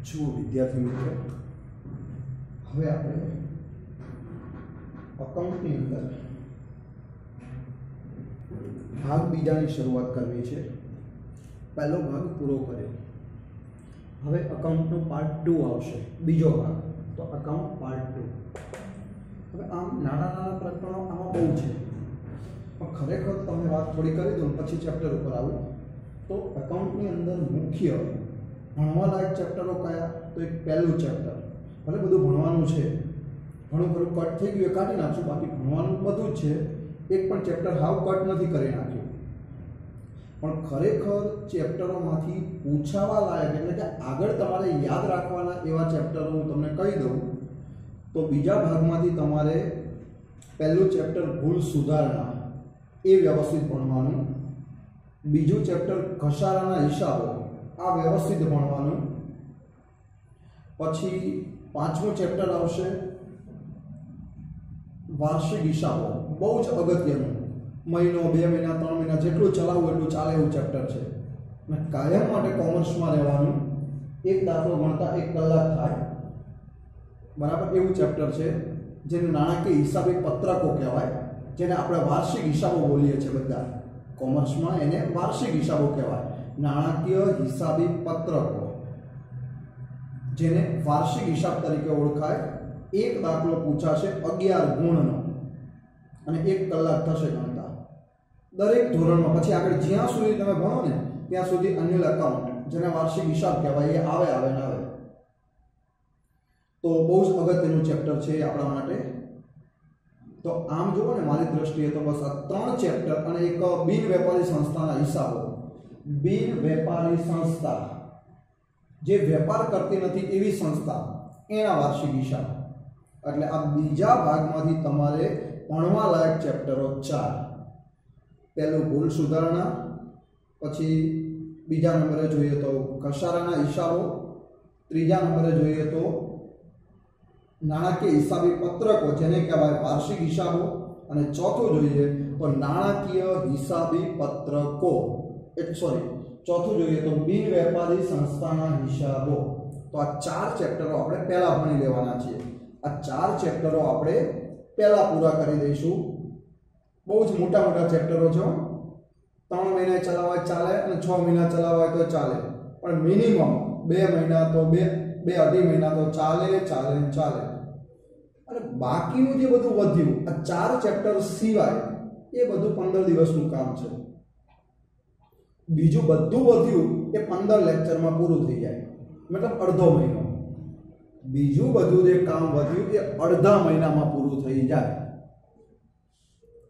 જો વિદ્યાર્થી મિત્રો, હવે આપણે અકાઉન્ટની અંદર ભાગ બીજાની શરૂઆત કરવી છે. પહેલો ભાગ પૂરો કર્યો, હવે અકાઉન્ટનો પાર્ટ 2 આવશે, બીજો ભાગ. તો અકાઉન્ટ પાર્ટ 2. હવે આમ નાના નાના પ્રકરણો આમાં બહુ છે, પણ ખરેખર તમને વાત થોડી કરી દઉં પછી ચેપ્ટર ઉપર આવું. તો એકાઉન્ટની અંદર મુખ્ય ભણવાલાયક ચેપ્ટરો કયા? તો એક પહેલું ચેપ્ટર, ભલે બધું ભણવાનું છે, ઘણું ખરું કટ થઈ ગયું એ કાઢી નાખશું, બાકી ભણવાનું બધું જ છે. એક પણ ચેપ્ટર હાવ કટ નથી કરી નાખ્યું. પણ ખરેખર ચેપ્ટરોમાંથી પૂછાવા લાયક એટલે કે આગળ તમારે યાદ રાખવાના એવા ચેપ્ટરો હું તમને કહી દઉં. તો બીજા ભાગમાંથી તમારે પહેલું ચેપ્ટર ભૂલ સુધારણા એ વ્યવસ્થિત ભણવાનું, બીજું ચેપ્ટર ઘસારાના હિસાબો આ વ્યવસ્થિત ભણવાનું, પછી પાંચમું ચેપ્ટર આવશે વાર્ષિક હિસાબો, બહુ જ અગત્યનું. મહિનો, 2 મહિના, 3 મહિના જેટલું ચલાવવું એટલું ચાલે એવું ચેપ્ટર છે. અને કાયમ માટે કોમર્સમાં રહેવાનું, એક દાખલો ગણતા 1 કલાક થાય, બરાબર, એવું ચેપ્ટર છે. જેને નાણાકીય હિસાબી પત્રકો કહેવાય, જેને આપણે વાર્ષિક હિસાબો બોલીએ છીએ બધા. કોમર્સમાં એને વાર્ષિક હિસાબો કહેવાય. નાણાકીય હિસાબી પત્રકો જેને વાર્ષિક હિસાબ તરીકે ઓળખાય. એક દાખલો પૂછાશે 11 ગુણનો અને 1 કલાક થશે ગણતા દરેક ધોરણમાં. પછી આગળ જ્યાં સુધી તમે ભણો ને ત્યાં સુધી એન્યુઅલ એકાઉન્ટ જેને વાર્ષિક હિસાબ કહેવાય એ આવે ને આવે. તો બહુ જ અગત્યનું ચેપ્ટર છે આપણા માટે. તો આમ જુઓ ને મારી દ્રષ્ટિએ તો બસ આ 3 ચેપ્ટર અને એક બિન વેપારી સંસ્થાના હિસાબો. બિન વેપારી સંસ્થા જે વેપાર કરતી નથી એવી સંસ્થા, એના વાર્ષિક હિસાબ. એટલે આ બીજા ભાગમાંથી તમારે ભણવા લાયક ચેપ્ટરો 4. પહેલું ભૂલ સુધારણા, પછી બીજા નંબરે જોઈએ તો ઘસારાના હિસાબો, ત્રીજા નંબરે જોઈએ તો નાણાકીય હિસાબી પત્રકો જેને કહેવાય વાર્ષિક હિસાબો, અને ચોથું જોઈએ તો નાણાકીય હિસાબી પત્રકો ચોથું જોઈએ તો બિન વેપારી સંસ્થાના હિસાબો. તો આ 4 ચેપ્ટરો આપણે પહેલા ભણી લેવાના છીએ. આ 4 ચેપ્ટરો આપણે પહેલા પૂરા કરી દઈશું. બહુ જ મોટા મોટા ચેપ્ટરો છે. 3 મહિના ચલાવવા ચાલે અને 6 મહિના ચલાવવા તો ચાલે, પણ મિનિમમ 2 મહિના તો 2-2.5 મહિના તો ચાલે. અને બાકીનું જે બધું વધ્યું આ 4 ચેપ્ટર સિવાય એ બધું 15 દિવસનું કામ છે. બીજું બધું વધ્યું એ 15 લેક્ચરમાં પૂરું થઈ જાય, મતલબ અડધો મહિનો. બીજું બધું જે કામ વધ્યું એ અડધા મહિનામાં પૂરું થઈ જાય.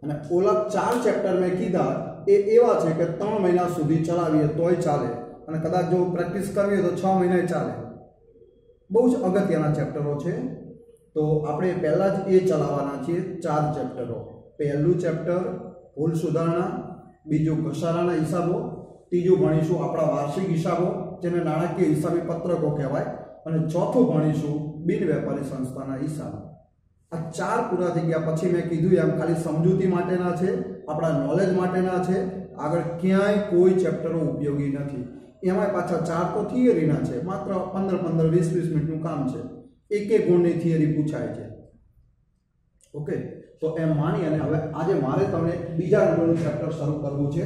અને ઓલા 4 ચેપ્ટર મેં કીધા એ એવા છે કે 3 મહિના સુધી ચલાવીએ તોય ચાલે, અને કદાચ જો પ્રેક્ટિસ કરવી તો 6 મહિના ચાલે. બહુ જ અગત્યના ચેપ્ટરો છે. તો આપણે પહેલા જ એ ચલાવવાના છીએ 4 ચેપ્ટરો. પહેલું ચેપ્ટર ભૂલ સુધારણા, બીજું ઘસારાના હિસાબો, ત્રીજું ભણીશું આપણા વાર્ષિક હિસાબો જેને નાણાકીય હિસાબી પત્રકો કહેવાય, અને ચોથું ભણીશું બિન વેપારી સંસ્થાના હિસાબ. આ 4 પૂરા થઈ ગયા પછી મેં કીધું એમ ખાલી સમજૂતી માટેના છે, આપણા નોલેજ માટેના છે. આગળ ક્યાંય કોઈ ચેપ્ટરો ઉપયોગી નથી. એમાં પાછા 4 તો થિયરીના છે, માત્ર 15-15, 20-20 મિનિટનું કામ છે. એક ગુણની થિયરી પૂછાય છે. ઓકે, તો એમ માની અને હવે આજે મારે તમને બીજા નંબરનું ચેપ્ટર શરૂ કરવું છે,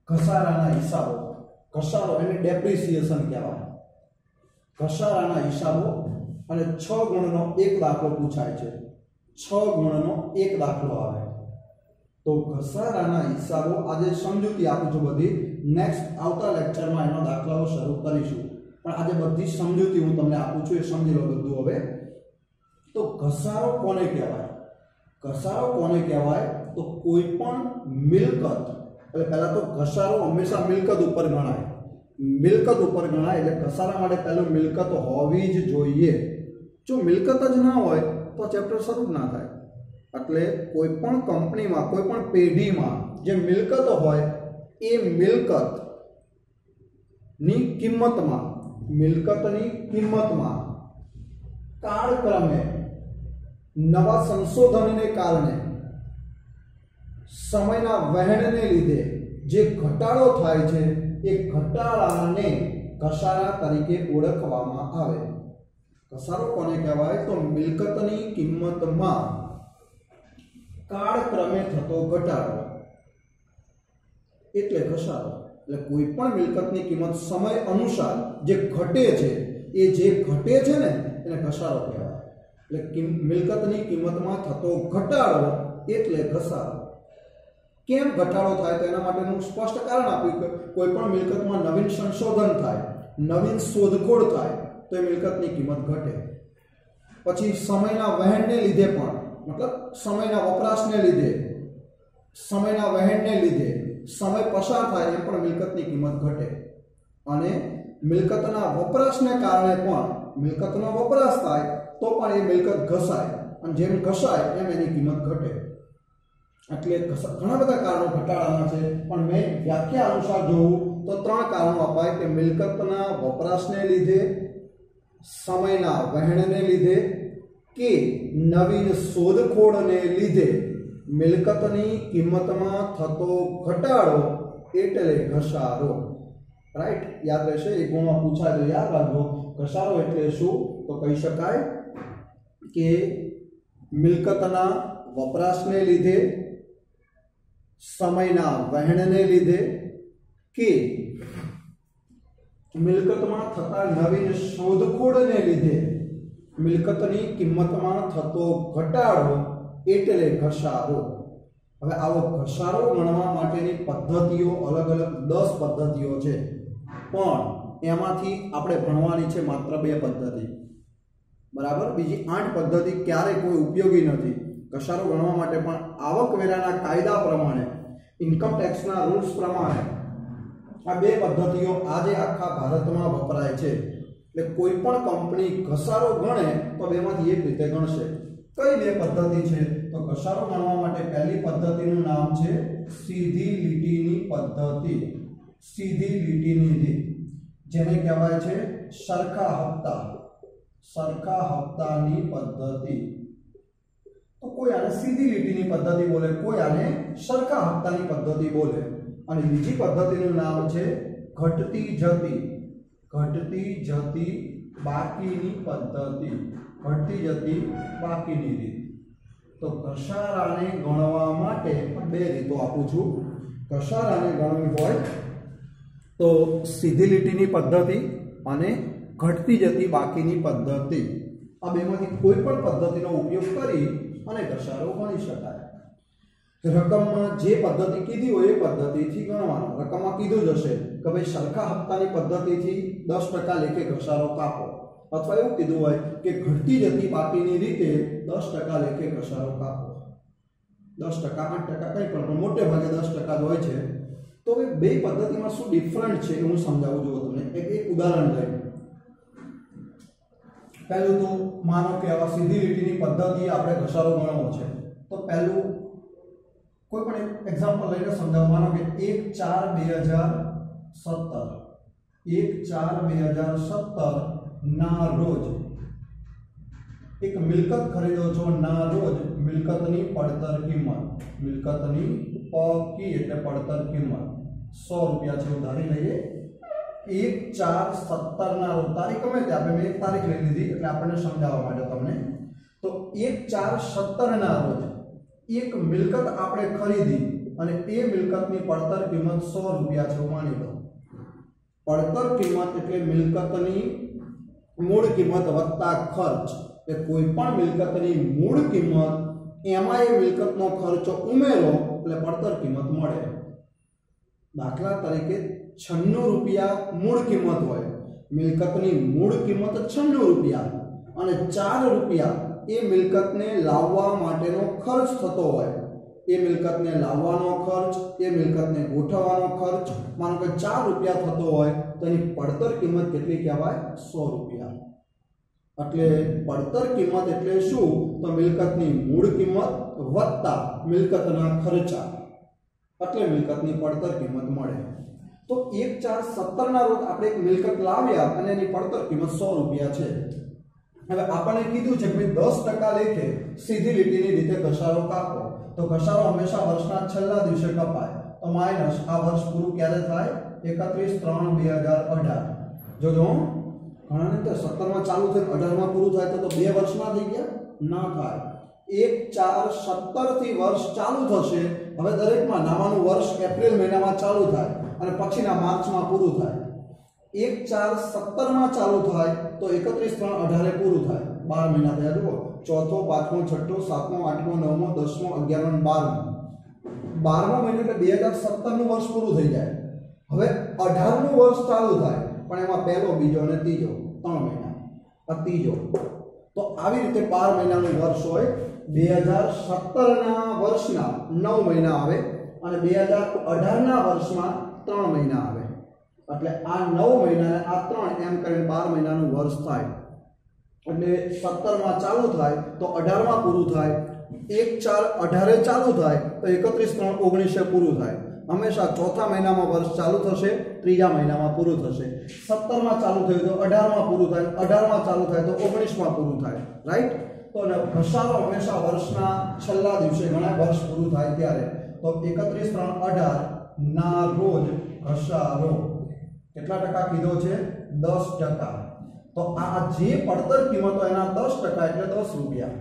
ઘસારાના હિસાબો. ઘસારો એને ડેપ્રિસિએશન કહેવાય. ઘસારાના હિસાબો અને 6 ગુણનો એક દાખલો પૂછાય છે. 6 ગુણનો એક દાખલો આવે. તો ઘસારાના હિસાબો આજે સમજૂતી આપું છું બધી. નેક્સ્ટ આવતા લેક્ચરમાં એનો દાખલાઓ શરૂ કરીશું, પણ આજે બધી સમજૂતી હું તમને આપું છું, એ સમજી લો બધું. હવે તો ઘસારો કોને કહેવાય? ઘસારો કોને કહેવાય? તો કોઈ પણ મિલકત, એટલે પહેલા તો ઘસારો હંમેશા મિલકત ઉપર ગણાય. મિલકત ઉપર ગણાય એટલે ઘસારા માટે પહેલું મિલકત હોવી જ જોઈએ. જો મિલકત જ ના હોય તો ચેપ્ટર શરૂ જ ના થાય. એટલે કોઈ પણ કંપનીમાં, કોઈ પણ પેઢીમાં જે મિલકત હોય એ મિલકતની કિંમતમાં કાળક્રમે નવા સંશોધનને કારણે સમયના વહેણને લીધે જે ઘટાડો થાય છે એ ઘટાડાને ઘસારા તરીકે ઓળખવામાં આવે। ઘસારો કોને કહેવાય? તો મિલકતની કિંમતમાં કાળક્રમે થતો ઘટાડો એટલે ઘસારો। એટલે કોઈ પણ મિલકતની કિંમત સમય અનુસાર જે ઘટે છે, એ જે ઘટે છે ને એને ઘસારો કહેવાય। એટલે મિલકતની કિંમતમાં થતો ઘટાડો એટલે ઘસારો। કેમ ઘટાડો થાય તો એના માટેનું સ્પષ્ટ કારણ આપ્યું કે કોઈ પણ મિલકતમાં નવીન સંશોધન થાય, નવીન શોધખોળ થાય તો એ મિલકતની કિંમત ઘટે। પછી સમયના વહેણને લીધે પણ, મતલબ સમયના વપરાશને લીધે, સમયના વહેણને લીધે સમય પસાર થાય એ પણ મિલકતની કિંમત ઘટે। અને મિલકતના વપરાશને કારણે પણ, મિલકતનો વપરાશ થાય તો પણ એ મિલકત ઘસાય, અને જેમ ઘસાય એમ એની કિંમત ઘટે। એટલે ઘણા બધા કારણો ઘટાડાના છે, પણ મેં વ્યાખ્યા અનુસાર જોવું તો 3 કારણો અપાય કે મિલકતના વપરાશને લીધે, સમયના વહેણને લીધે કે નવીન શોધખોળને લીધે મિલકતની કિંમતમાં થતો ઘટાડો એટલે ઘસારો। રાઈટ, યાદ રહેશે, એક ગુણમાં પૂછાય તો યાદ રાખજો। ઘસારો એટલે શું? તો કહી શકાય કે મિલકતના વપરાશને લીધે, સમયના વહેણને લીધે કે મિલકતમાં થતા નવીન શોધખોળને લીધે મિલકતની કિંમતમાં થતો ઘટાડો એટલે ઘસારો। હવે આવો ઘસારો ગણવા માટેની પદ્ધતિઓ અલગ અલગ 10 પદ્ધતિઓ છે, પણ એમાંથી આપણે ભણવાની છે માત્ર 2 પદ્ધતિ, બરાબર? બીજી 8 પદ્ધતિ ક્યારે કોઈ ઉપયોગી નથી। ઘસારો ગણવા માટે પણ આવકવેરાના કાયદા પ્રમાણે, ઇન્કમ ટેક્સના રૂલ્સ પ્રમાણે આ 2 પદ્ધતિઓ આજે આખા ભારતમાં વપરાય છે। એટલે કોઈ પણ કંપની ઘસારો ગણે તો બેમાંથી એક રીતે ગણશે। કઈ 2 પદ્ધતિ છે? તો ઘસારો ગણવા માટે પહેલી પદ્ધતિનું નામ છે સીધી લીટીની પદ્ધતિ। સીધી લીટીની રીત, જેને કહેવાય છે સરખા હપ્તા, સરખા હપ્તાની પદ્ધતિ। તો કોઈ આને સીધી લીટીની પદ્ધતિ બોલે, કોઈ આને સરખા હપ્તાની પદ્ધતિ બોલે। અને બીજી પદ્ધતિનું નામ છે ઘટતી જતી બાકીની પદ્ધતિ, ઘટતી જતી બાકીની રીત। તો ઘસારાને ગણવા માટે 2 રીતો આપું છું। ઘસારાને ગણવી હોય તો સીધી લીટીની પદ્ધતિ અને ઘટતી જતી બાકીની પદ્ધતિ, આ બેમાંથી કોઈ પણ પદ્ધતિનો ઉપયોગ કરી અને ઘસારો ગણી શકાય। રકમમાં જે પદ્ધતિ કીધી હોય એ પદ્ધતિથી ગણવાનું। રકમમાં કીધું જ હશે કે ભાઈ સરખા હપ્તાની પદ્ધતિથી 10% લેખે ઘસારો કાપો, અથવા એવું કીધું હોય કે ઘટતી જતી બાકીની રીતે 10% લેખે ઘસારો કાપો। 10%, 8% કંઈ પણ મોટે ભાગે 10% જ હોય છે। તો હવે 2 પદ્ધતિમાં શું ડિફરન્ટ છે એ હું સમજાવું છું તમને। એક ઉદાહરણ લઈએ। પહેલું તો માનો કે આવા સીધી લીટીની પદ્ધતિ આપણે ઘસારો ગણવો છે, તો પહેલું કોઈ પણ એક્ઝામ્પલ લઈને સમજાવો। માનો કે 1/4/2017 ના રોજ એક મિલકત ખરીદો છો, ના રોજ મિલકતની પડતર કિંમત, મિલકતની પકી એટલે પડતર કિંમત 100 રૂપિયા છે એવું ધારી લઈએ। 1/4/17 ના રોજ, તારીખ ગમે તે આપણે, મેં એક તારીખ લઈ લીધી એટલે આપણને સમજાવવા માટે તમને। તો 1/4/17 ના રોજ એક મિલકત આપણે ખરીદી અને એ મિલકતની પડતર કિંમત 100 રૂપિયા છે માની લો। પડતર કિંમત એટલે મિલકતની મૂળ કિંમત વત્તા ખર્ચ, એ કોઈ પણ મિલકતની મૂળ કિંમત એમાં એ મિલકતનો ખર્ચો ઉમેરો એટલે પડતર કિંમત મળે। દાખલા તરીકે 96 રૂપિયા મૂળ કિંમત હોય, મિલકતની મૂળ કિંમત 96 રૂપિયા અને 4 રૂપિયા એ મિલકતને લાવવા માટેનો ખર્ચ થતો હોય। એ મિલકતને લાવવાનો ખર્ચ, એ મિલકતને ગોઠવવાનો ખર્ચ માનો કે 4 રૂપિયા થતો હોય તો એની પડતર કિંમત કેટલી કહેવાય? 100 રૂપિયા। એટલે પડતર કિંમત એટલે શું? તો મિલકતની મૂળ કિંમત વત્તા મિલકતના ખર્ચા, એટલે મિલકતની પડતર કિંમત મળે। તો 1/4/17 ના રોજ આપણે એક મિલકત લાવ્યા અને એની પડતર કિંમત 100 રૂપિયા છે। હવે આપણને કીધું છે કે 10% લેખે સીધી લીટીની રીતે ઘસારો કાપો, તો ઘસારો હંમેશા વર્ષના છેલ્લા દિવસે કપાય। તો માઈનસ આ વર્ષ પૂરું ક્યારે થાય? 31/3/2018। જોજો ઘણાને તો 17 માં ચાલુ થઈને 18 માં પૂરું થાય તો 2 વર્ષમાં થઈ ગયા ના થાય 1 4 17 થી વર્ષ ચાલુ થશે હવે દરેકમાં નામાનું વર્ષ એપ્રિલ મહિનામાં ચાલુ થાય અને પછીના માર્ચમાં પૂરું થાય 1 4 17 માં ચાલુ થાય તો 31 3 18 પૂરું થાય 12 મહિના થયા જુઓ ચોથો પાંચમો છઠ્ઠો સાતમો આઠમો નવમો 10મો 11મો 12મો મહિનો એટલે 2017 નું વર્ષ પૂરું થઈ જાય હવે 18 નું વર્ષ ચાલુ થાય પણ એમાં પહેલો બીજો અને ત્રીજો 3 મહિના આ ત્રીજો તો આવી રીતે 12 મહિનાનું વર્ષ હોય 2017 ના વર્ષના 9 મહિના આવે અને 2018 ના વર્ષમાં 3 મહિના આવે એટલે આ 9 મહિના અને આ 3 એમ કરીને 12 મહિનાનું વર્ષ થાય એટલે 17 માં ચાલુ થાય તો 18 માં પૂરું થાય 1 4 18 ચાલુ થાય તો 31 3 19 પૂરું થાય હંમેશા ચોથા મહિનામાં વર્ષ ચાલુ થશે ત્રીજા મહિનામાં પૂરું થશે 17 માં ચાલુ થયું તો 18 માં પૂરું થાય 18 માં ચાલુ થાય તો 19 માં પૂરું થાય રાઈટ તો ઘસારો હંમેશા વર્ષના છેલ્લા દિવસે ઘણા વર્ષ પૂરું થાય ત્યારે તો 31 3 18 ના રોજ ઘસારો કેટલા ટકા કીધો છે 10% તો આ જે પડતર કિંમતો એના 10% એટલે 10 રૂપિયા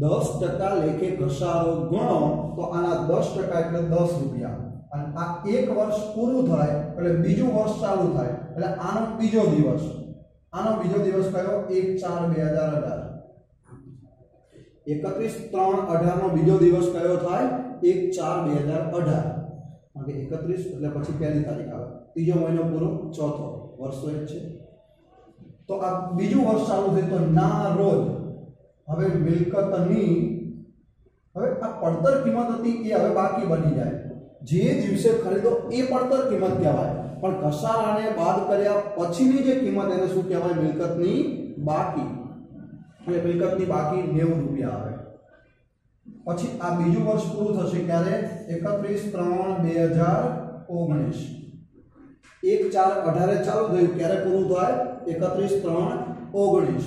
10% લેખે ઘસારો ગણો તો આના 10% એટલે 10 રૂપિયા અને આ એક વર્ષ પૂરું થાય એટલે બીજું વર્ષ ચાલુ થાય એટલે આનો બીજો દિવસ કયો 1/4/2018 31/3/18 નો બીજો દિવસ કયો થાય 1/4/2018 માટે 31 એટલે પછી પહેલી તારીખ આવે ત્રીજો મહિનો પૂરો ચોથો વર્ષ તો એક છે તો આ બીજું વર્ષ ચાલુ થાય તો ના રોજ હવે મિલકતની હવે આ પડતર કિંમત હતી એ હવે બાકી બની જાય જે દિવસે ખરીદો એ પડતર કિંમત કહેવાય પણ ઘસારાને બાદ કર્યા પછીની જે કિંમત એને શું કહેવાય મિલકતની બાકી એટલે મિલકતની બાકી 90 રૂપિયા આવે પછી આ બીજું વર્ષ પૂરું થશે ક્યારે 31/3/2019 1/4/18 ચાલુ થયું ક્યારે પૂરું થાય 31/3/19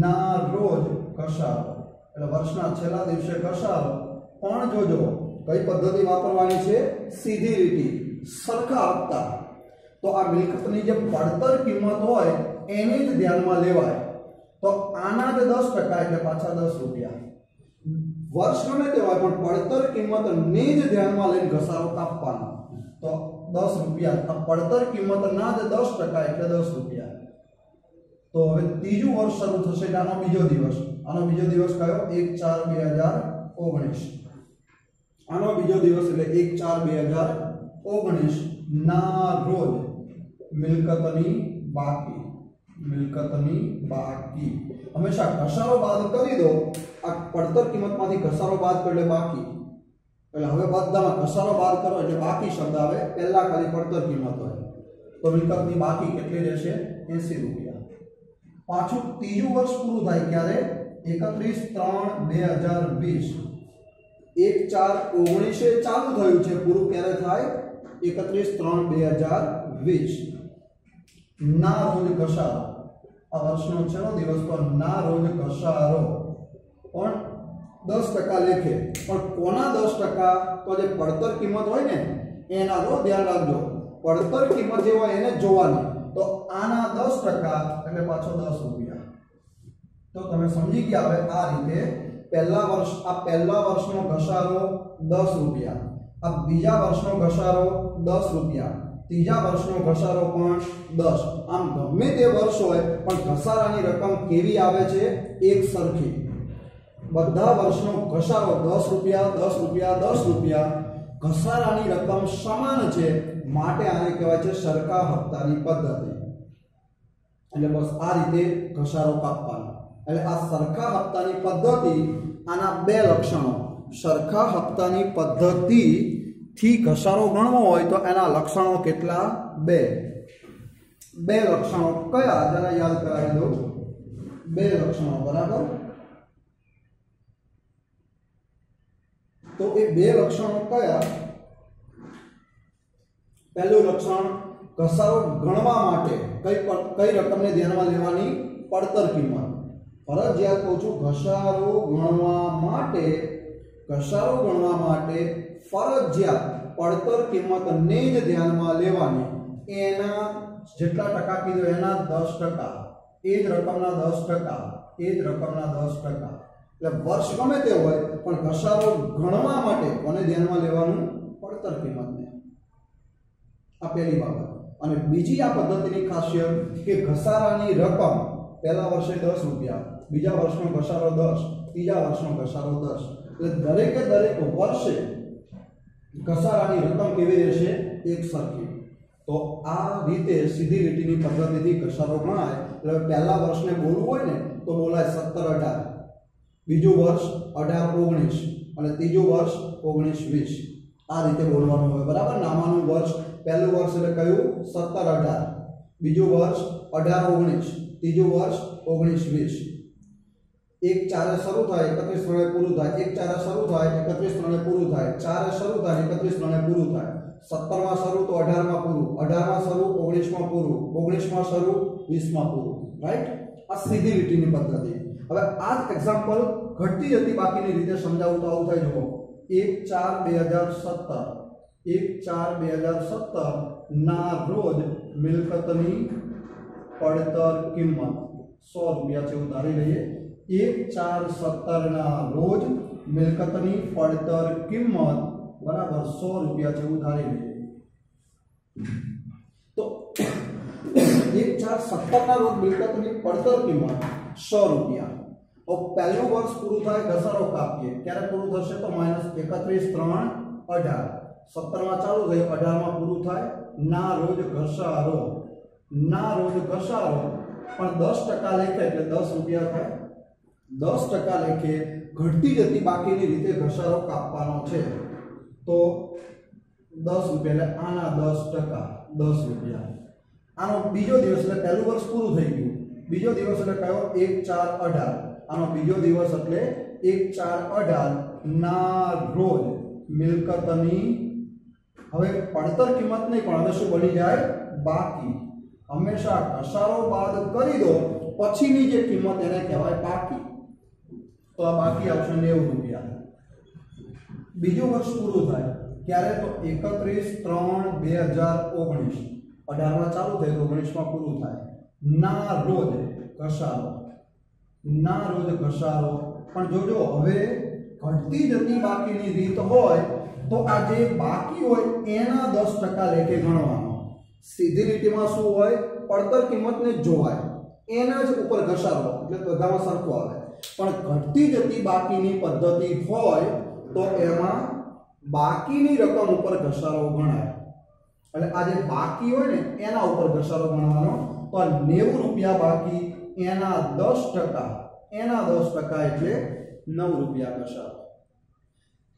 ના રોજ ઘસારો એટલે વર્ષના છેલ્લા દિવસે ઘસારો પણ જોજો કઈ પદ્ધતિ વાપરવાની છે સીધી લીટી સરખા હપ્તા તો આ મિલકતની જે પડતર કિંમત હોય એને જ ધ્યાનમાં લેવાય તો આના જ 10% એટલે પાછા 10 રૂપિયા વર્ષ ગમે તે હોય પણ પડતર કિંમતને જ ધ્યાનમાં લઈને ઘસારો કાપવાનો તો 10 રૂપિયા આ પડતર કિંમતના જ 10% એટલે 10 રૂપિયા તો હવે ત્રીજું વર્ષ શરૂ થશે એટલે આનો બીજો દિવસ કયો 1/4/2019 આનો બીજો દિવસ એટલે 1/4/2019 ના રોજ મિલકતની બાકી હંમેશા ઘસારો બાદ કરી દો આ પડતર કિંમતમાંથી ઘસારો બાદ કરો એટલે બાકી એટલે હવે બધામાં ઘસારો બાદ કરો એટલે બાકી શબ્દ આવે પહેલા ખાલી પડતર કિંમત હોય તો મિલકતની બાકી કેટલી રહેશે 80 રૂપિયા પાછું ત્રીજું વર્ષ પૂરું થાય ક્યારે 31/3/2020 1/4/19 ચાલુ થયું છે પૂરું ક્યારે થાય 31/3/2020 ના રોજ ઘસારો આ વર્ષનો છેલ્લો દિવસ પર ના રોજ ઘસારો પણ 10% લેખે પણ કોના 10% તો જે પડતર કિંમત હોય ને એના તો ધ્યાન રાખજો પડતર કિંમત જે હોય એને જોવાની તો આના 10% એટલે પાછો 10 રૂપિયા તો તમે સમજી ગયા હવે આ રીતે પહેલા વર્ષનો ઘસારો 10 રૂપિયા આ બીજા વર્ષનો ઘસારો 10 રૂપિયા ત્રીજા વર્ષનો ઘસારો પણ 10 આમ ગમે તે વર્ષ હોય પણ ઘસારાની રકમ કેવી આવે છે એક સરખી બધા વર્ષનો ઘસારો 10 રૂપિયા 10 રૂપિયા 10 રૂપિયા ઘસારાની રકમ સમાન છે માટે આને કહેવાય છે સરખા હપ્તાની પદ્ધતિ એટલે બસ આ રીતે ઘસારો કાપવાનો એટલે આ સરખા હપ્તાની પદ્ધતિ આના બે લક્ષણો સરખા હપ્તાની પદ્ધતિ થી ઘસારો ગણવો હોય તો એના લક્ષણો કેટલા બે લક્ષણો કયા જરા યાદ કરાવી દો બે લક્ષણો બરાબર તો એ બે લક્ષણો કયા પહેલું લક્ષણ ઘસારો ગણવા માટે કઈ રકમને ધ્યાનમાં લેવાની પડતર કિંમત ફરજિયાત કહું છું ઘસારો ગણવા માટે ફરજિયાત પડતર કિંમતને જ ધ્યાનમાં લેવાની એના જેટલા ટકા કીધું એના 10%, એ જ રકમના 10%, એ જ રકમના 10%. એટલે વર્ષ ગમે તે હોય પણ ઘસારો ગણવા માટે કોને ધ્યાનમાં લેવાનું? પડતર કિંમતને. આ પહેલી બાબત. અને બીજી આ પદ્ધતિની ખાસિયત કે ઘસારાની રકમ પહેલા વર્ષે 10 રૂપિયા, બીજા વર્ષનો ઘસારો 10, ત્રીજા વર્ષનો ઘસારો 10. એટલે દરેકે દરેક વર્ષે ઘસારાની રકમ કેવી રહેશે? એક સરખી. તો આ રીતે સીધી લીટીની પદ્ધતિથી ઘસારો ગણાય. એટલે પહેલા વર્ષને બોલવું હોય ને તો બોલાય 17-18, બીજું વર્ષ 18-19 અને ત્રીજું વર્ષ 19-20. આ રીતે બોલવાનું હોય, બરાબર. નામાનું વર્ષ, પહેલું વર્ષ એટલે કયું? 17-18, બીજું વર્ષ 18-19, ત્રીજું વર્ષ 19-20. 1-4 શરૂ થાય, 31-3 પૂરું થાય, 1-4 શરૂ થાય, 31-3 પૂરું થાય, 4 શરૂ થાય, 31-3 પૂરું થાય, 17માં શરૂ તો 18માં પૂરું, 18માં શરૂ 19માં પૂરું, 19માં શરૂ 20માં પૂરું. રાઈટ? આ સીધી લીટીની પદ્ધતિ. હવે આ જ એક્ઝામ્પલ ઘટતી જતી બાકીની રીતે સમજાવું તો આવું થાય. જુઓ, 1/4/2017, 1/4/2017 ના રોજ મિલકતની પડતર કિંમત 100 રૂપિયા છે એવું ધારી લઈએ. 1/4/17 ના રોજ મિલકતની પડતર કિંમત બરાબર 100 રૂપિયા છે એવું ધારી લઈએ. તો 1/4/17 ના રોજ મિલકતની પડતર કિંમત 100 રૂપિયા. હવે પહેલું વર્ષ પૂરું થાય, ઘસારો કાપીએ. ક્યારે પૂરું થશે? તો -31/3/18. 17માં ચાલુ થઈ, 18માં પૂરું થાય. ના રોજ ઘસારો, ના રોજ ઘસારો પણ 10% લેખે એટલે 10 રૂપિયા થાય. 10% લેખે ઘટતી જતી બાકીની રીતે ઘસારો કાપવાનો છે. તો 10 રૂપિયા એટલે આના 10%, 10 રૂપિયા. આનો બીજો દિવસ એટલે પહેલું વર્ષ પૂરું થઈ ગયું. બીજો દિવસ એટલે કયો? 1/4/18. આનો બીજો દિવસ એટલે 1/4/18 ના રોજ મિલકતની, હવે પડતર કિંમત નહીં પણ હવે શું બની જાય? બાકી. હંમેશા ઘસારો બાદ કરી દો પછીની જે કિંમત એને કહેવાય બાકી. તો આ બાકી આવશે 90 રૂપિયા. બીજું વર્ષ પૂરું થાય ક્યારે? તો 31/3/2019. 18માં ચાલુ થાય તો 19માં પૂરું થાય. ના રોજ ઘસારો, ના રોજ ઘસારો પણ જોજો હવે ઘટતી જતી બાકીની રીત હોય તો આ જે બાકી હોય એના 10% લેખે ગણવાનો. સીધી લીટીમાં શું હોય? પડતર કિંમતને જોવાય, એના જ ઉપર ઘસારો એટલે બધામાં સરખું આવે. પણ ઘટતી જતી બાકીની પદ્ધતિ હોય તો એમાં બાકીની રકમ ઉપર ઘસારો ગણાય. એટલે આ જે બાકી હોય ને એના ઉપર ઘસારો ગણવાનો. તો 90 રૂપિયા બાકી, એના 10%, એના 10% એટલે 9 રૂપિયા ઘસારો.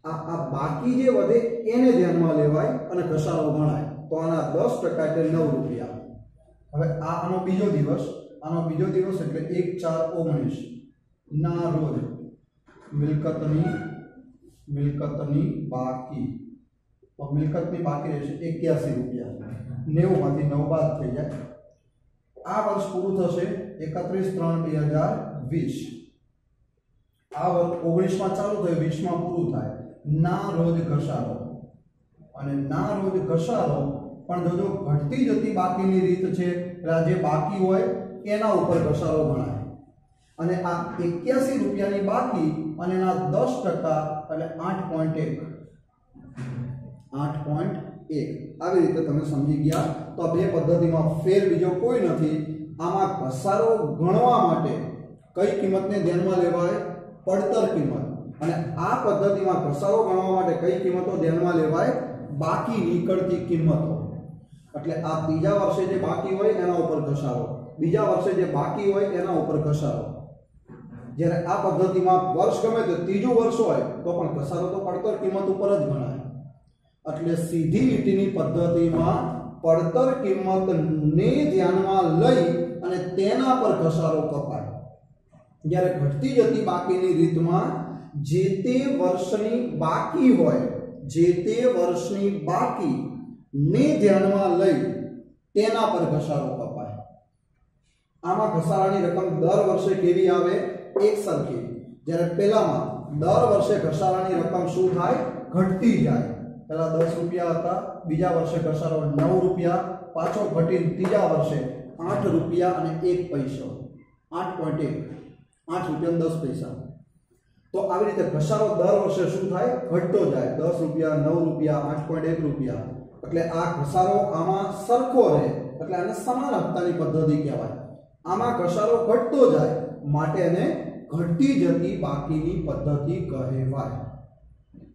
આ બાકી જે વધે એને ધ્યાનમાં લેવાય અને ઘસારો ગણાય. તો આના 10% એટલે 9 રૂપિયા. હવે આનો બીજો દિવસ, આનો બીજો દિવસ એટલે 1/4/19 ના રોજ મિલકતની બાકી. તો મિલકતની બાકી રહેશે 81 રૂપિયા. 90 માંથી 9 બાદ થઈ જાય. આ વર્ષ પૂરું થશે 31/3/2020. આ વર્ષ 19માં ચાલુ થયું, 20માં પૂરું થાય. ના રોજ ઘસારો, અને ના રોજ ઘસારો પણ જોજો ઘટતી જતી બાકીની રીત છે એટલે જે બાકી હોય એના ઉપર ઘસારો ગણાય. અને આ 81 રૂપિયાની બાકી અને એના 10% એટલે 8.1. 8.1 આવી રીતે તમે સમજી ગયા. તો આ બે પદ્ધતિમાં ફેર બીજો કોઈ નથી. આમાં ઘસારો ગણવા માટે કઈ કિંમતને ધ્યાનમાં લેવાય? પડતર કિંમત. અને આ પદ્ધતિમાં ઘસારો ગણવા માટે કઈ કિંમતો ધ્યાનમાં લેવાય? બાકી નીકળતી કિંમતો. એટલે આ ત્રીજા વર્ષે જે બાકી હોય એના ઉપર ઘસારો, બીજા વર્ષે જે બાકી હોય એના ઉપર ઘસારો. જ્યારે આ પદ્ધતિમાં વર્ષ ગમે તો ત્રીજું વર્ષ હોય તો પણ ઘસારો તો પડતર કિંમત ઉપર જ ગણાય. એટલે સીધી લીટીની પદ્ધતિમાં પડતર કિંમતને ધ્યાનમાં લઈ અને તેના પર ઘસારો કપાય. જ્યારે ઘટતી જતી બાકીની રીતમાં જે તે વર્ષની બાકી હોય, જે તે વર્ષની બાકી ને ધ્યાનમાં લઈ તેના પર ઘસારો કપાય. આમાં ઘસારાની રકમ દર વર્ષે કેવી આવે? એક સરખી. જ્યારે પહેલામાં દર વર્ષે ઘસારાની રકમ શું થાય? ઘટતી જાય. પહેલા 10 રૂપિયા હતા, બીજા વર્ષે ઘસારો 9 રૂપિયા, પાછો ઘટીને ત્રીજા વર્ષે 8 રૂપિયા અને 1 પૈસો 8.1 8 રૂપિયા 10 પૈસા. તો આવી રીતે ઘસારો દર વર્ષે શું થાય? ઘટતો જાય. 10 રૂપિયા, 9 રૂપિયા, 8.1 રૂપિયા. એટલે આ ઘસારો આમાં સરખો રહે એટલે આને સમાન હપ્તાની પદ્ધતિ કહેવાય. આમાં ઘસારો ઘટતો જાય માટે એને ઘટી જતી બાકીની પદ્ધતિ કહેવાય.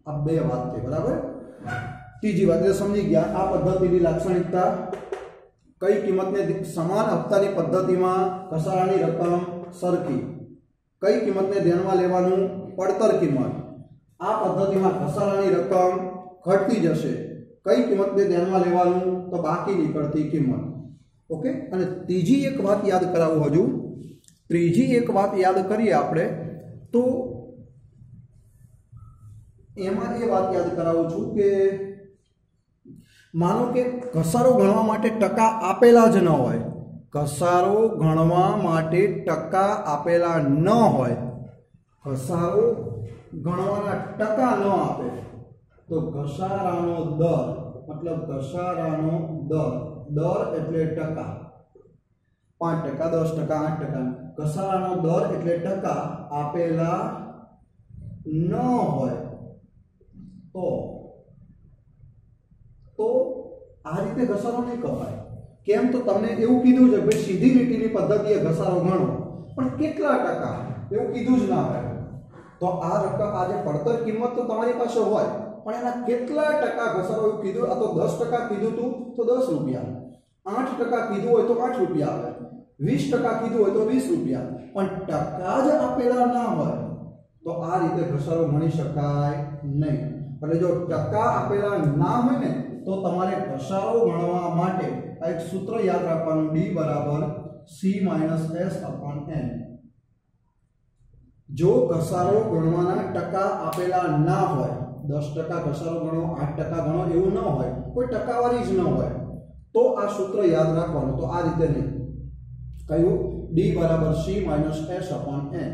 આ બે વાત થઈ, બરાબર. ત્રીજી વાત સમજી ગયા. આ પદ્ધતિની લાક્ષણિકતા કઈ કિંમતને સમાન હપ્તાની પદ્ધતિમાં ઘસારાની રકમ સરખી, કઈ કિંમતને ધ્યાનમાં લેવાનું? પડતર કિંમત. આ પદ્ધતિમાં ઘસારાની રકમ ઘટતી જશે. કઈ કિંમતને ધ્યાનમાં લેવાનું? તો બાકી નીકળતી કિંમત. ઓકે. અને ત્રીજી એક વાત યાદ કરાવું. હજુ ત્રીજી એક વાત યાદ કરીએ આપણે તો એમાં એ વાત યાદ કરાવું છું કે માનો કે ઘસારો ગણવા માટે ટકા આપેલા જ ન હોય. ઘસારો ગણવા માટે ટકા આપેલા ન હોય, ઘસારો ગણવાના ટકા ન આપે તો ઘસારાનો દર, મતલબ ઘસારાનો દર એટલે ટકા, 5%, 10%, 8%. ઘસારાનો દર એટલે ટકા આપેલા ન હોય તો આ રીતે ઘસારો નહીં કપાય. કેમ? તો તમને એવું કીધું છે ભાઈ સીધી લીટીની પદ્ધતિએ ઘસારો ગણો, પણ કેટલા ટકા એવું કીધું જ ના હોય. તો આ રકમ, આ જે પડતર કિંમત તો તમારી પાસે હોય, પણ એના કેટલા ટકા ઘસારો એવું કીધું. આ તો 10% કીધું તું તો 10 રૂપિયા, 8% કીધું હોય તો 8 રૂપિયા આવે, 20% કીધું હોય તો 20 રૂપિયા, પણ ટકા જ આપેલા ના હોય તો આ રીતે ઘસારો ગણી શકાય નહીં. એટલે જો ટકા આપેલા ના હોય ને તો તમારે ઘસારો ગણવા માટે આ એક સૂત્ર યાદ રાખવાનું, D = C - S/N. જો ઘસારો ગણવાના ટકા આપેલા ના હોય, 10% ઘસારો ગણો, 8% ગણો એવું ન હોય, કોઈ ટકાવારી જ ન હોય તો આ સૂત્ર યાદ રાખવાનું. તો આ રીતે નહીં. કયું? D = C - S/N.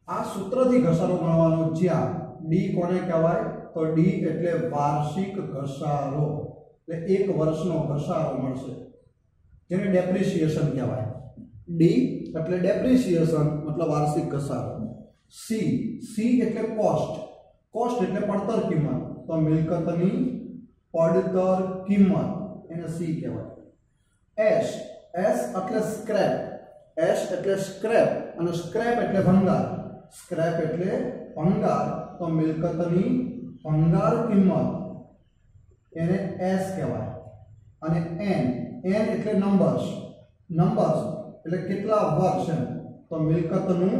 આ સૂત્રથી ઘસારો ગણવાનો. જ્યાં D કોને કહેવાય? તો D એટલે વાર્ષિક ઘસારો, એટલે એક વર્ષનો ઘસારો મળશે, જેને ડેપ્રિસિએશન કહેવાય. D એટલે ડેપ્રિસિએશન, મતલબ વાર્ષિક ઘસારો. C એટલે કોસ્ટ એટલે પડતર કિંમત, તો મિલકતની પડતર કિંમત, એને C કહેવાય. S એટલે સ્ક્રેપ, અને સ્ક્રેપ એટલે ભંગાર. સ્ક્રેપ એટલે ભંગાર, તો મિલકતની ભંગાર કિંમત, એને S કહેવાય. અને N એટલે નંબર્સ એટલે કેટલા વર્ષ, તો મિલકતનું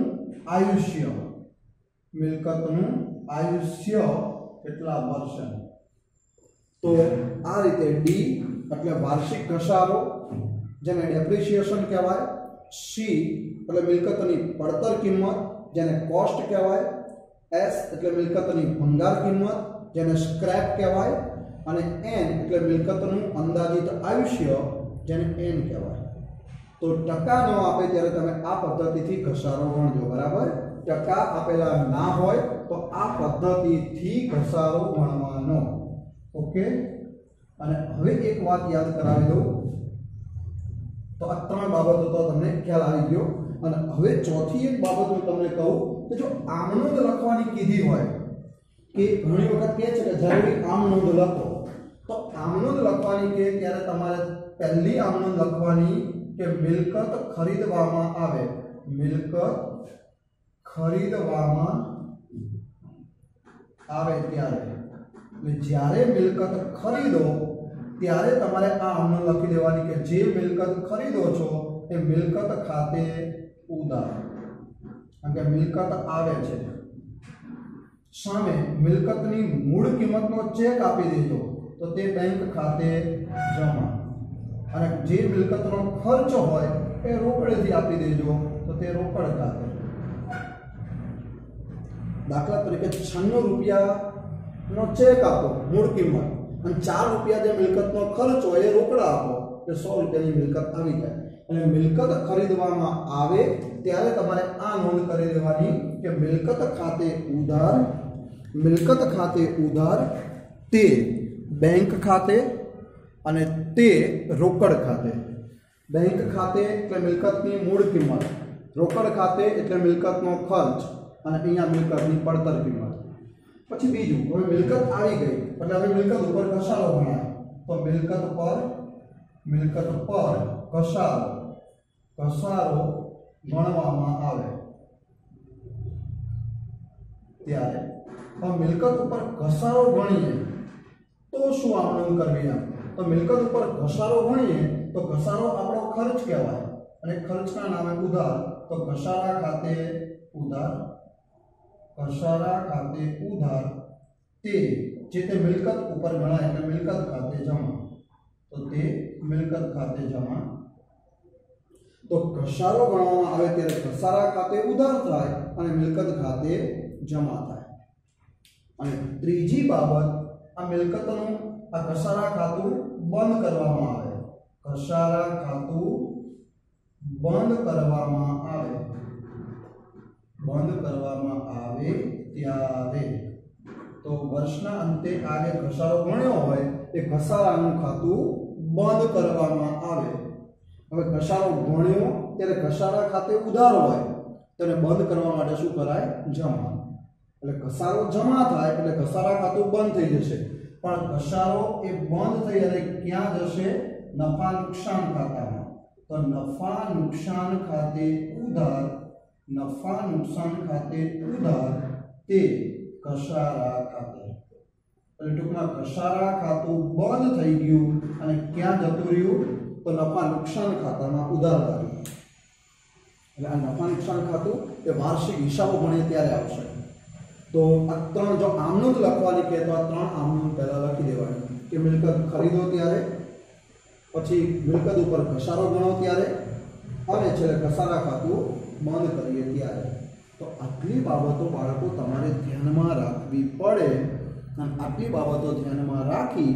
આયુષ્ય કેટલા વર્ષ. તો આ રીતે D એટલે વાર્ષિક ઘસારો, જેને ડેપ્રિસિએશન કહેવાય. C એટલે મિલકતની પડતર કિંમત, જેને કોસ્ટ કહેવાય. S એટલે મિલકતની ભંગાર કિંમત, જેને સ્ક્રેપ કહેવાય. અને N એટલે મિલકતનું અંદાજિત આયુષ્ય, જેને N કહેવાય. તો ટકા ન આપે ત્યારે તમે આ પદ્ધતિથી ઘસારો ગણજો, બરાબર. ટકા આપેલા ના હોય તો આ પદ્ધતિથી ઘસારો ગણવાનો. ઓકે. અને હવે એક વાત યાદ કરાવી દઉં. તો આ ત્રણ બાબતો તો તમને ખ્યાલ આવી ગયો. અને હવે ચોથી એક બાબત હું તમને કહું કે જો આમનોંધ લખવાની કીધી હોય, કે ઘણી વખત કહે છે કે જરૂરી આમનોંધ લખો, તો આમનોંધ લખવાની કે ત્યારે તમારે પહેલી આમનોંધ લખવાની કે મિલકત ખરીદવામાં આવે. મિલકત ખરીદવામાં આવે ત્યારે, એટલે જ્યારે મિલકત ખરીદો ત્યારે તમારે આ આમનોંધ લખી દેવાની કે જે મિલકત ખરીદો છો એ મિલકત ખાતે ઉધાર. કારણ કે મિલકત આવે છે, સામે મિલકતની મૂળ કિંમતનો ચેક આપી દેજો તો તે બેંક ખાતે જમા. અને જે મિલકતનો ખર્ચ હોય એ રોકડેથી આપી દેજો તો તે રોકડ ખાતે. દાખલા તરીકે 96 રૂપિયાનો ચેક આપો મૂળ કિંમત, અને 4 રૂપિયા જે મિલકતનો ખર્ચ હોય એ રોકડા આપો, એટલે 100 રૂપિયાની મિલકત આવી જાય. અને મિલકત ખરીદવામાં આવે ત્યારે તમારે આ નોંધ કરી દેવાની કે મિલકત ખાતે ઉધાર તે બેંક ખાતે અને તે રોકડ ખાતે. બેંક ખાતે એટલે મિલકતની મૂળ કિંમત, રોકડ ખાતે એટલે મિલકતનો ખર્ચ અને અહીંયા મિલકતની પડતર કિંમત. પછી બીજું, હવે મિલકત આવી ગઈ એટલે હવે મિલકત ઉપર ઘસારો ગણાય. તો મિલકત પર ઘસારો ગણવામાં આવે ત્યારે મિલકત ઉપર ઘસારો ગણીએ તો શું આમનોંધ કરવી? એમ તો મિલકત ઉપર ઘસારો ગણીએ તો ઘસારો આપણો ખર્ચ કહેવાય અને ખર્ચના નામે ઉધાર. તો ઘસારા ખાતે ઉધાર તે જે તે મિલકત ઉપર ગણાય એટલે મિલકત ખાતે જમા. તો તે મિલકત ખાતે જમા. તો ઘસારો ગણવામાં આવે ત્યારે ઘસારા ખાતે ઉધાર થાય અને મિલકત ખાતે જમા થાય. અને ત્રીજી બાબત, આ મિલકતનું આ ઘસારા ખાતું બંધ કરવામાં આવે. ઘસારા ખાતું બંધ કરવામાં આવે ત્યારે તો વર્ષના અંતે આ જે ઘસારો ગણ્યો હોય એ ઘસારાનું ખાતું બંધ કરવામાં આવે. હવે ઘસારો ગણ્યો ત્યારે ઘસારા ખાતે ઉધાર હોય તેને બંધ કરવા માટે શું કરાય? જમા. એટલે ઘસારો જમા થાય એટલે ઘસારા ખાતું બંધ થઈ જશે. પણ ઘસારો એ બંધ થઈ અને ક્યાં જશે? નફા નુકસાન ખાતામાં. તો નફા નુકસાન ખાતે ઉધાર તે ઘસારા ખાતે. એટલે ટૂંકમાં ઘસારા ખાતું બંધ થઈ ગયું અને ક્યાં જતું રહ્યું? તો નફા નુકસાન ખાતામાં ઉધાર લાગ્યું. એટલે આ નફા નુકસાન ખાતું એ વાર્ષિક હિસાબો ભણીએ ત્યારે આવશે. તો આ ત્રણ જો આમનોંધ લખવાની કહે તો આ ત્રણ આમનોંધ પહેલા લખી દેવાની કે મિલકત ખરીદો ત્યારે, પછી મિલકત ઉપર ઘસારો ગણો ત્યારે અને છેલ્લે ઘસારા ખાતું બંધ કરીએ ત્યારે. તો આટલી બાબતો બાળકો તમારે ધ્યાનમાં રાખવી પડે અને આટલી બાબતો ધ્યાનમાં રાખી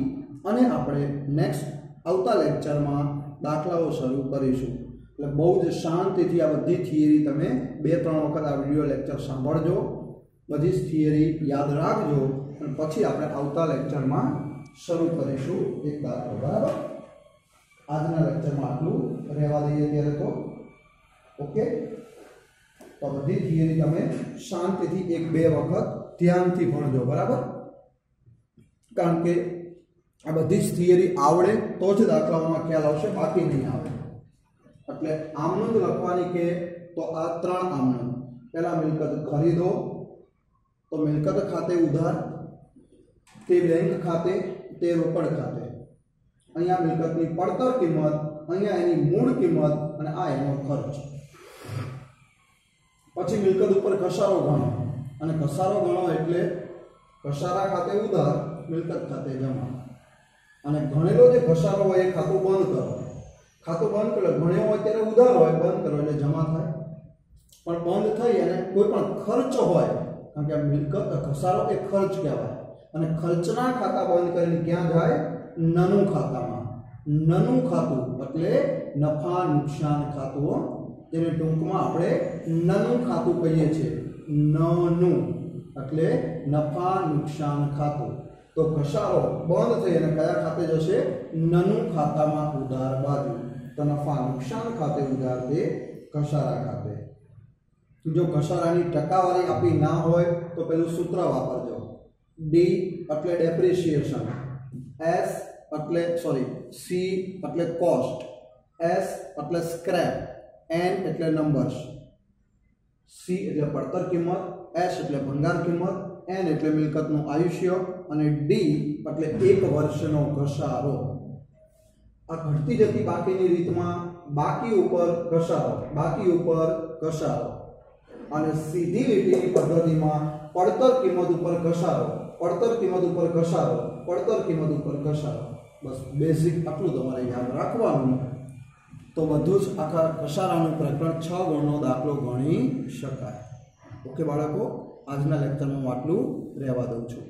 અને આપણે નેક્સ્ટ આવતા લેક્ચરમાં દાખલાઓ શરૂ કરીશું. એટલે બહુ જ શાંતિથી આ બધી થિયરી તમે 2-3 વખત આ વિડીયો લેક્ચર સાંભળજો, બધી જ થિયરી યાદ રાખજો અને પછી આપણે આવતા લેક્ચરમાં શરૂ કરીશું એક દાખલો. બરાબર? આજના લેક્ચરમાં આટલું રહેવા દઈએ ત્યારે તો ઓકે. તો બધી થિયરી તમે શાંતિથી 1-2 વખત ધ્યાનથી ભણજો. બરાબર? કારણ કે આ બધી જ થિયરી આવડે તો જ દાખલાઓમાં ખ્યાલ આવશે, બાકી નહીં આવે. એટલે આમનોંધ લખવાની કે તો આ 3 આમનોંધ. પહેલા મિલકત ખરીદો તો મિલકત ખાતે ઉધાર, તે બેંક ખાતે, તે રોકડ ખાતે. અહીંયા મિલકતની પડતર કિંમત, અહીંયા એની મૂળ કિંમત અને આ એનો ખર્ચ. પછી મિલકત ઉપર ઘસારો ગણો અને ઘસારો ગણો એટલે ઘસારા ખાતે ઉધાર, મિલકત ખાતે જમા. અને ગણેલો જે ઘસારો હોય એ ખાતું બંધ કરો. ખાતું બંધ કરો, ગણ્યો હોય ત્યારે ઉધાર હોય, બંધ કરો એટલે જમા થાય. પણ બંધ થઈ અને કોઈ પણ ખર્ચ હોય, કારણ કે મિલકત ઘસારો એ ખર્ચ કહેવાય અને ખર્ચના ખાતા બંધ કરીને ક્યાં જાય? નાનું ખાતામાં. નાનું ખાતું એટલે નફા નુકસાન ખાતું, જેને ટૂંકમાં આપણે નાનું ખાતું કહીએ છીએ. નાનું એટલે નફા નુકસાન ખાતું. તો ઘસારો બંધ થઈ અને કયા ખાતે જશે? નાનું ખાતામાં ઉધાર બાજુ. તો નફા નુકસાન ખાતે ઉધાર તે ઘસારા ખાતે. જો ઘસારાની ટકાવારી આપી ના હોય તો પેલું સૂત્ર વાપરજો. ડી એટલે ડેપ્રિસિએશન, સી એટલે કોસ્ટ, એસ એટલે સ્ક્રેપ, એન એટલે નંબર્સ. સી એટલે પડતર કિંમત, એસ એટલે ભંગાર કિંમત, એન એટલે મિલકતનું આયુષ્ય અને ડી એટલે 1 વર્ષનો ઘસારો. આ ઘટતી જતી બાકીની રીતમાં બાકી ઉપર ઘસારો અને સીધી લીટીની પદ્ધતિમાં પડતર કિંમત ઉપર ઘસારો, બસ બેઝિક આટલું તમારે યાદ રાખવાનું. તો બધું જ આખા ઘસારાનું પ્રકરણ 6 ગણનો દાખલો ગણી શકાય. ઓકે બાળકો, આજના લેક્ચરમાં હું આટલું રહેવા દઉં છું.